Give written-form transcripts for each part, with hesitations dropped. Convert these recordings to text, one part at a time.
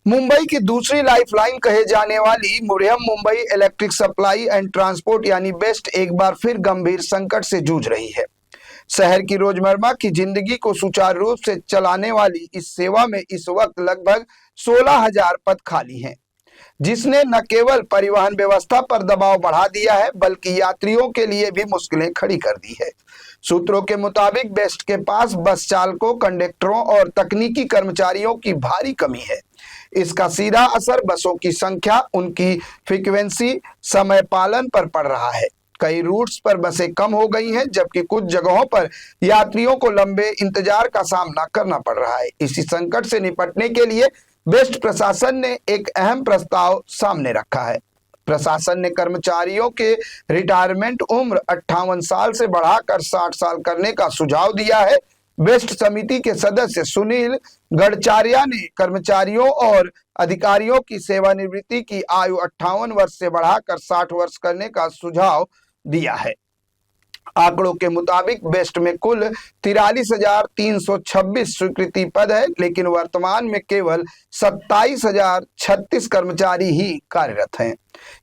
मुंबई की दूसरी लाइफलाइन कहे जाने वाली मुरहम Mumbai electric supply and transport यानी बेस्ट एक बार फिर गंभीर संकट से जूझ रही है। शहर की रोजमर्रा की जिंदगी को सुचारू रूप से चलाने वाली इस सेवा में इस वक्त लगभग 16,000 पद खाली हैं, जिसने न केवल परिवहन व्यवस्था पर दबाव बढ़ा दिया है बल्कि यात्रियों के लिए भी मुश्किलें खड़ी कर दी है। सूत्रों के मुताबिक बेस्ट के पास बस चालकों, कंडक्टरों और तकनीकी कर्मचारियों की भारी कमी है। इसका सीधा असर बसों की संख्या, उनकी फ्रीक्वेंसी, समय पालन पर पड़ रहा है। कई रूट्स पर बसें कम हो गई हैं, जबकि कुछ जगहों पर यात्रियों को लंबे इंतजार का सामना करना पड़ रहा है। इसी संकट से निपटने के लिए बेस्ट प्रशासन ने एक अहम प्रस्ताव सामने रखा है। प्रशासन ने कर्मचारियों के रिटायरमेंट उम्र 58 साल से बढ़ाकर 60 साल करने का सुझाव दिया है। बेस्ट समिति के सदस्य सुनील गडचारिया ने कर्मचारियों और अधिकारियों की सेवानिवृत्ति की आयु 58 वर्ष से बढ़ाकर 60 वर्ष करने का सुझाव दिया है। आंकड़ों के मुताबिक बेस्ट में कुल 43,326 स्वीकृति पद है, लेकिन वर्तमान में केवल 27,036 कर्मचारी ही कार्यरत हैं।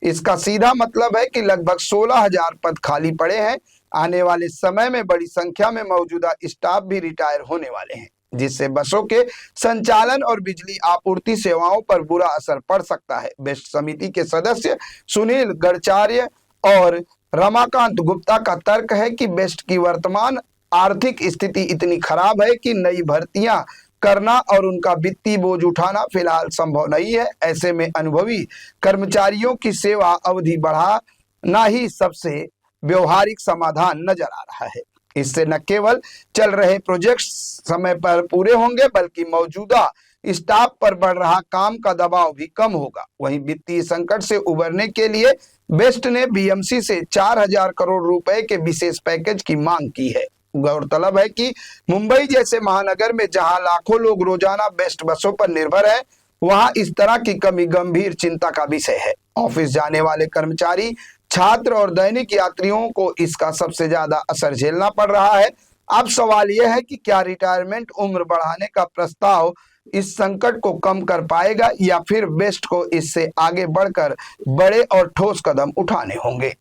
इसका सीधा मतलब है कि लगभग 16,000 पद खाली पड़े हैं। आने वाले समय में बड़ी संख्या में मौजूदा स्टाफ भी रिटायर होने वाले हैं, जिससे बसों के संचालन और बिजली आपूर्ति सेवाओं पर बुरा असर पड़ सकता है। बेस्ट समिति के सदस्य सुनील गडचार्य और रमाकांत गुप्ता का तर्क है कि बेस्ट की वर्तमान आर्थिक स्थिति इतनी खराब है कि नई भर्तियां करना और उनका वित्तीय बोझ उठाना फिलहाल संभव नहीं है। ऐसे में अनुभवी कर्मचारियों की सेवा अवधि बढ़ाना ही सबसे व्यवहारिक समाधान नजर आ रहा है। इससे न केवल चल रहे प्रोजेक्ट्स समय पर पूरे होंगे बल्कि मौजूदा स्टाफ पर बढ़ रहा काम का दबाव भी कम होगा। वहीं वित्तीय संकट से उबरने के लिए बेस्ट ने बीएमसी से 4,000 करोड़ रुपए के विशेष पैकेज की मांग की है। गौरतलब है कि मुंबई जैसे महानगर में जहां लाखों लोग रोजाना बेस्ट बसों पर निर्भर हैं, वहां इस तरह की कमी गंभीर चिंता का विषय है। ऑफिस जाने वाले कर्मचारी, छात्र और दैनिक यात्रियों को इसका सबसे ज्यादा असर झेलना पड़ रहा है। अब सवाल यह है कि क्या रिटायरमेंट उम्र बढ़ाने का प्रस्ताव इस संकट को कम कर पाएगा या फिर बेस्ट को इससे आगे बढ़कर बड़े और ठोस कदम उठाने होंगे।